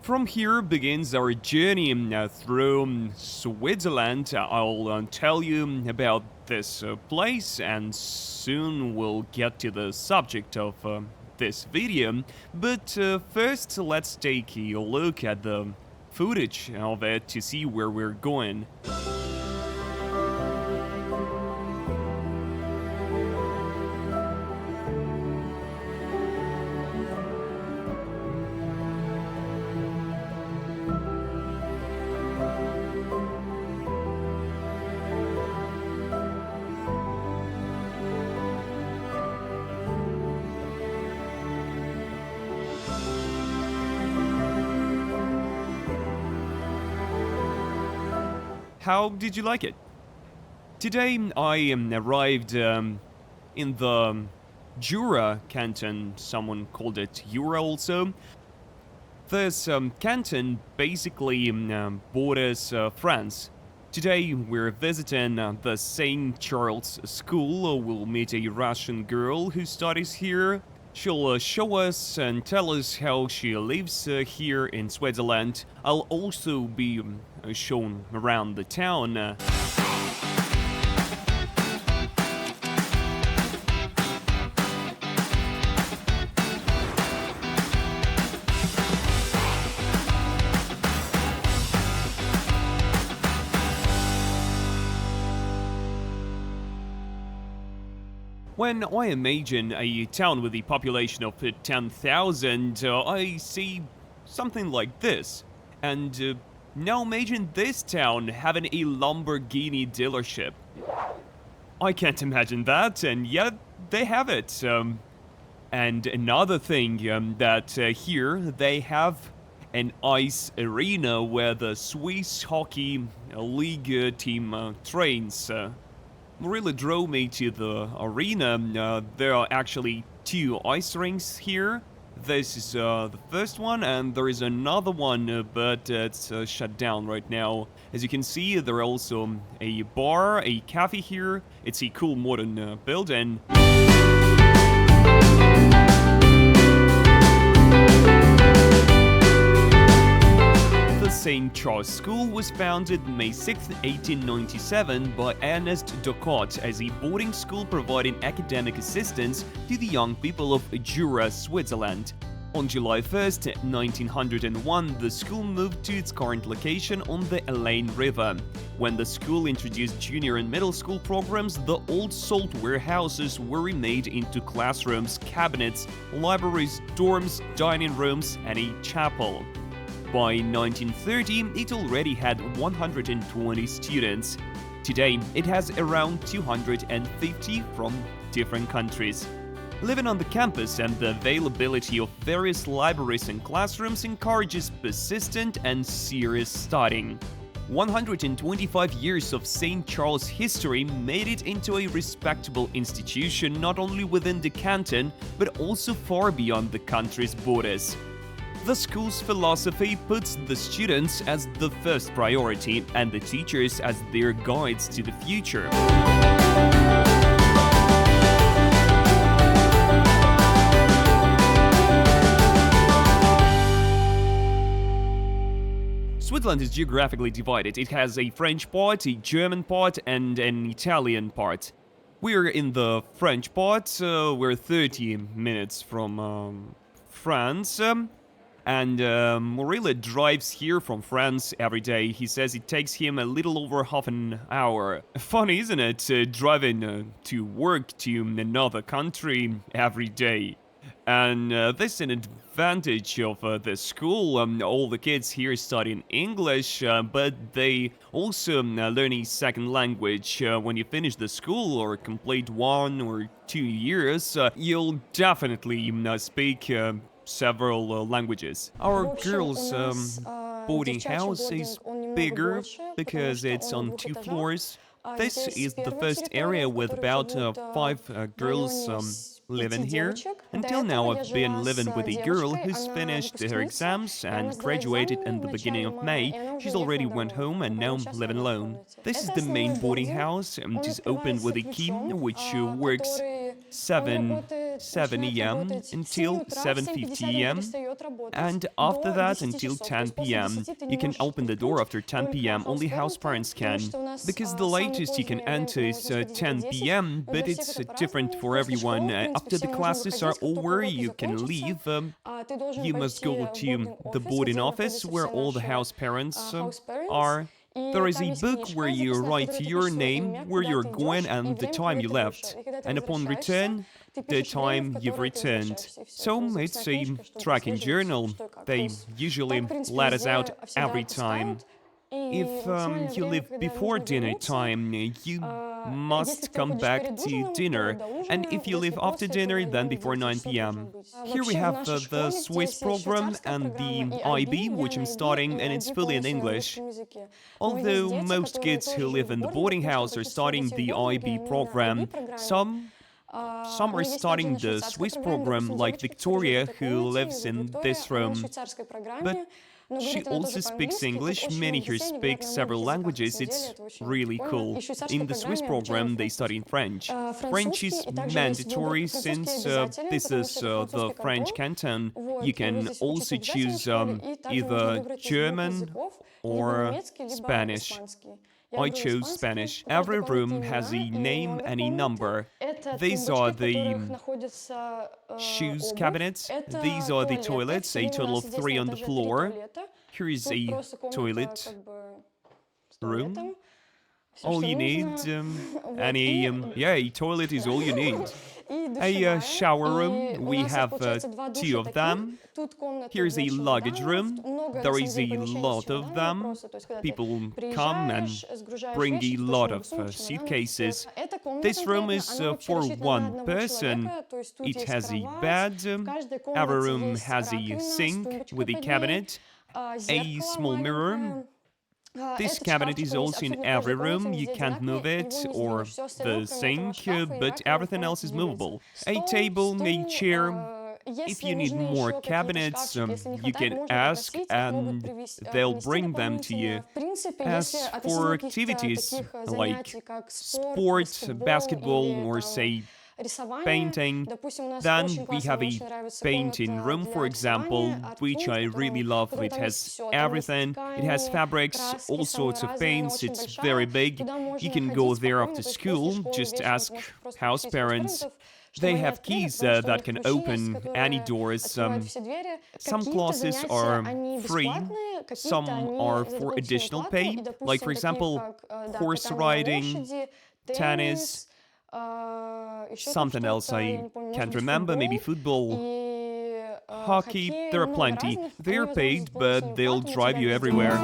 From here begins our journey through Switzerland. I'll tell you about this place, and soon we'll get to the subject of this video. But first, let's take a look at the footage of it to see where we're going. How did you like it? Today I arrived in the Jura Canton, someone called it Jura also. This canton basically borders France. Today we're visiting the St. Charles School. We'll meet a Russian girl who studies here. She'll show us and tell us how she lives here in Switzerland. I'll also be shown around the town. When I imagine a town with a population of 10,000, I see something like this. And now imagine this town having a Lamborghini dealership. I can't imagine that, and yet they have it. And another thing that here they have an ice arena where the Swiss Hockey League team trains. Really drove me to the arena. There are actually two ice rinks here. This is the first one, and there is another one, but it's shut down right now. As you can see, there are also a bar, a cafe here. It's a cool modern building. The St. Charles School was founded May 6, 1897 by Ernest Ducot as a boarding school providing academic assistance to the young people of Jura, Switzerland. On July 1st, 1901, the school moved to its current location on the Elaine River. When the school introduced junior and middle school programs, the old salt warehouses were remade into classrooms, cabinets, libraries, dorms, dining rooms, and a chapel. By 1930, it already had 120 students. Today, it has around 250 from different countries. Living on the campus and the availability of various libraries and classrooms encourages persistent and serious studying. 125 years of St. Charles history made it into a respectable institution not only within the canton, but also far beyond the country's borders. The school's philosophy puts the students as the first priority and the teachers as their guides to the future. Switzerland is geographically divided. It has a French part, a German part, and an Italian part. We're in the French part. We're 30 minutes from France. And Morilla drives here from France every day. He says it takes him a little over half an hour. Funny, isn't it? Driving to work to another country every day. And this is an advantage of the school. All the kids here study English, but they also learn a second language. When you finish the school or complete 1 or 2 years, you'll definitely speak several languages. Our girls' boarding house is bigger because it's on 2 floors. This is the first area with about 5 girls living here. Until now, I've been living with a girl who's finished her exams and graduated in the beginning of May. She's already went home and now living alone. This is the main boarding house. It is opened with a key which works 7 7 a.m. until 7:50 a.m. and after that until 10 p.m. You can open the door after 10 p.m. Only house parents can, because the latest you can enter is 10 p.m. But it's different for everyone. After the classes are over, you can leave. You must go to the boarding office where all the house parents are. There is a book where you write your name, where you're going, and the time you left. And upon return, the time you've returned. So it's a tracking journal. They usually let us out every time. If you leave before dinner time, you must come back to dinner, and if you leave after dinner, then before 9 p.m. Here we have the Swiss program and the IB, which I'm studying, and it's fully in English. Although most kids who live in the boarding house are studying the IB program, some are studying the Swiss program, like Victoria, who lives in this room. But she also speaks English. Many here speak several languages. It's really cool. In the Swiss program, they study in French. French is mandatory since this is the French Canton. You can also choose either German or Spanish. I chose Spanish. Every room has a name and a number. These are the shoes cabinets. These are the toilets, a total of 3 on the floor. Here is a toilet room. All you need, a toilet is all you need. A shower room, we have 2 of them. Here's a luggage room. There is a lot of them. People come and bring a lot of suitcases. This room is for 1 person. It has a bed. Every room has a sink with a cabinet, a small mirror. This cabinet is also in every room. You can't move it, or the sink, but everything else is movable. A table, a chair. If you need more cabinets, you can ask and they'll bring them to you. As for activities like sport, basketball, or say painting, then we have a painting room, for example, which I really love. It has everything. It has fabrics, all sorts of paints. It's very big. You can go there after school. Just ask house parents. They have keys that can open any doors. Some classes are free, some are for additional pay, like for example, horse riding, tennis, something else I can't remember, maybe football, hockey. There are plenty. They're paid, but they'll drive you everywhere.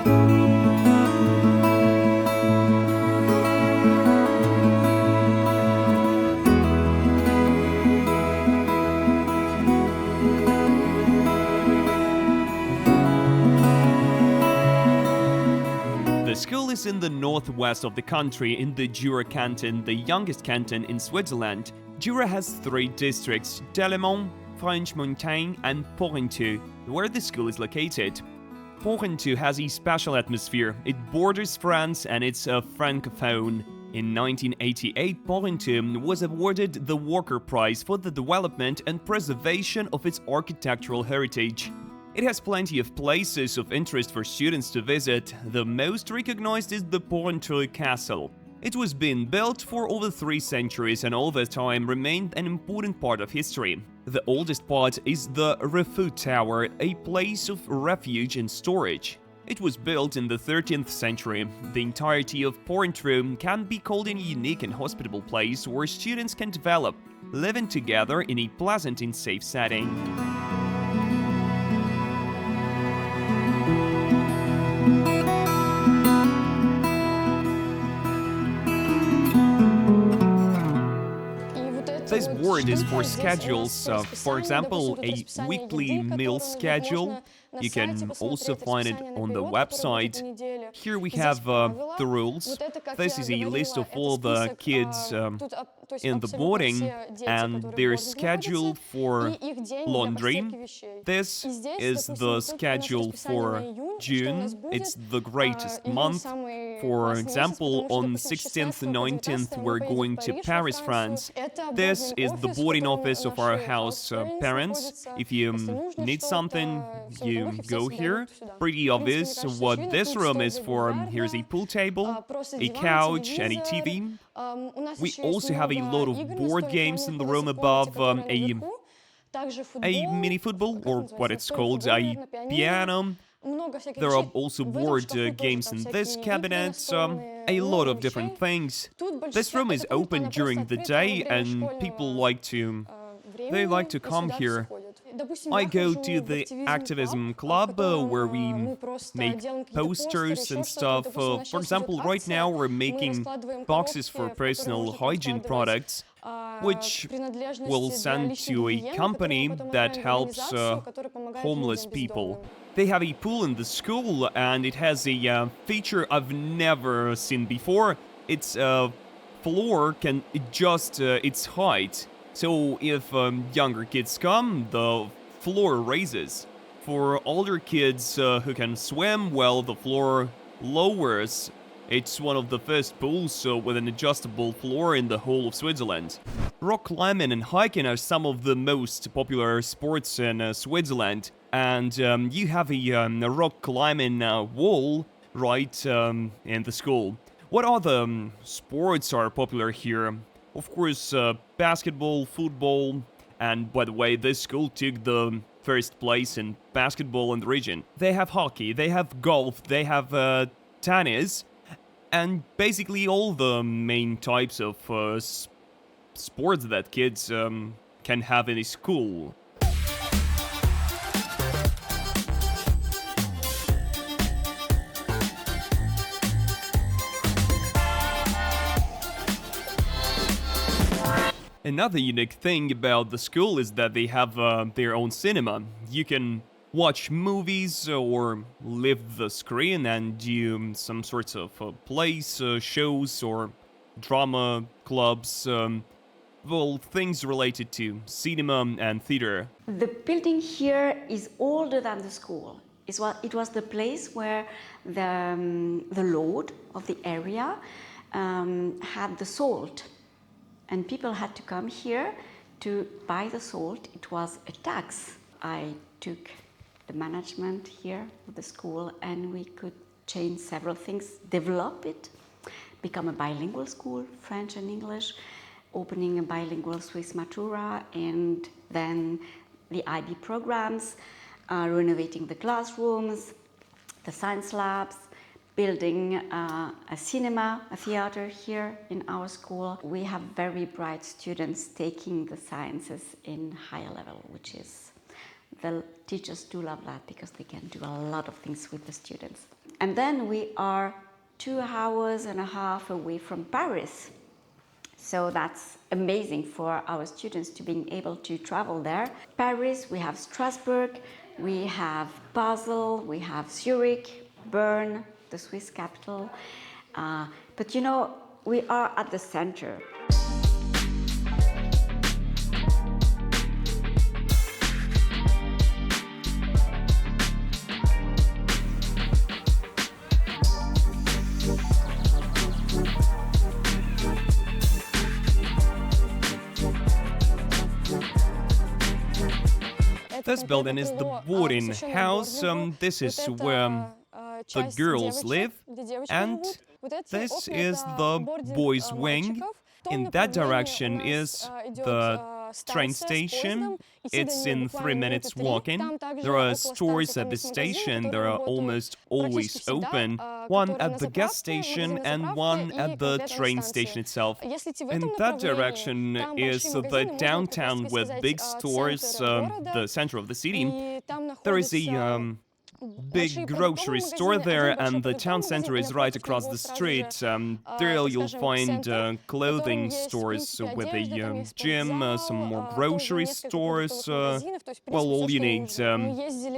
The school is in the northwest of the country, in the Jura canton, the youngest canton in Switzerland. Jura has 3 districts: Delémont, Franche-Montagne and Porrentruy, where the school is located. Porrentruy has a special atmosphere. It borders France and it's a francophone. In 1988, Porrentruy was awarded the Walker Prize for the development and preservation of its architectural heritage. It has plenty of places of interest for students to visit. The most recognized is the Porrentruy Castle. It was being built for over 3 centuries and all the time remained an important part of history. The oldest part is the Refuge Tower, a place of refuge and storage. It was built in the 13th century. The entirety of Porrentruy can be called a unique and hospitable place where students can develop, living together in a pleasant and safe setting. This board is for schedules, for example, a weekly meal schedule, You can also find it on the website. Here we have the rules. This is a list of all the kids in the boarding and their schedule for laundry. This is the schedule for June. It's the greatest month. For example, on 16th and 19th, we're going to Paris, France. This is the boarding office of our house parents. If you need something, you go here. Pretty obvious what this room is for. Here's a pool table, a couch, and a TV. We also have a lot of board games in the room above, a mini football, or what it's called, a piano. There are also board games in this cabinet, a lot of different things. This room is open during the day and people like to come here. I go to the activism club where we make posters and stuff. For example, right now we're making boxes for personal hygiene products, which we'll send to a company that helps homeless people. They have a pool in the school and it has a feature I've never seen before. Its floor can adjust its height. So if younger kids come, the floor raises. For older kids who can swim, well, the floor lowers. It's one of the first pools with an adjustable floor in the whole of Switzerland. Rock climbing and hiking are some of the most popular sports in Switzerland. And you have a rock climbing wall right in the school. What other sports are popular here? Of course, basketball, football, and by the way, this school took the first place in basketball in the region. They have hockey, they have golf, they have tennis, and basically all the main types of sports that kids can have in a school. Another unique thing about the school is that they have their own cinema. You can watch movies or lift the screen and do some sorts of plays, shows, or drama clubs. Well, things related to cinema and theater. The building here is older than the school. It was the place where the lord of the area had the salt. And people had to come here to buy the salt. It was a tax. I took the management here of the school and we could change several things, develop it, become a bilingual school, French and English, opening a bilingual Swiss Matura, and then the IB programs, renovating the classrooms, the science labs, building a cinema, a theater here in our school. We have very bright students taking the sciences in higher level, which is, the teachers do love that because they can do a lot of things with the students. And then we are 2.5 hours away from Paris. So that's amazing for our students to being able to travel there. Paris, we have Strasbourg, we have Basel, we have Zurich, Bern, the Swiss capital. But you know, we are at the center. This building is the boarding house. This is where the girls live, and this is the boys' wing. In that direction is the train station. It's in 3 minutes walking. There are stores at the station that are almost always open, one at the gas station and one at the train station itself. In that direction is the downtown with big stores, the center of the city. There is a big grocery store there, and the town center is right across the street. There you'll find clothing stores with a gym, some more grocery stores, well, all you need.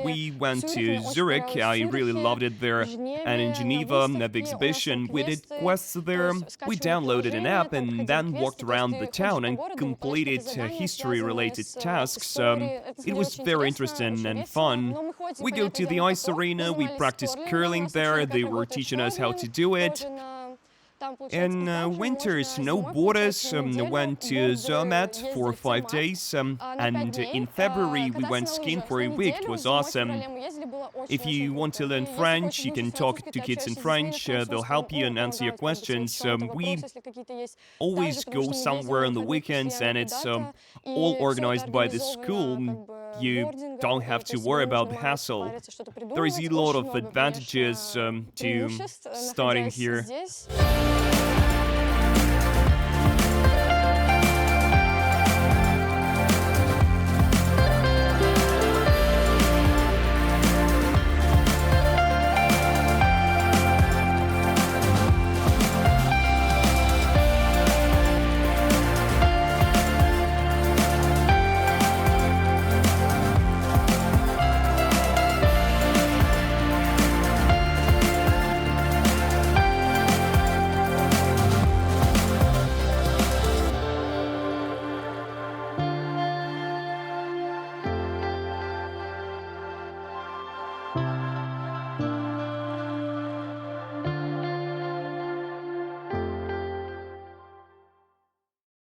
We went to Zurich, I really loved it there, and in Geneva, at the exhibition, we did quests there. We downloaded an app and then walked around the town and completed history-related tasks. It was very interesting and fun. We go to the ice arena, we practice curling there, they were teaching us how to do it. In winter, snowboarders went to Zermatt for 5 days, and in February we went skiing for a week. It was awesome. If you want to learn French, you can talk to kids in French, they'll help you and answer your questions. We always go somewhere on the weekends, and it's all organized by the school. You don't have to worry about the hassle. There is a lot of advantages to studying here.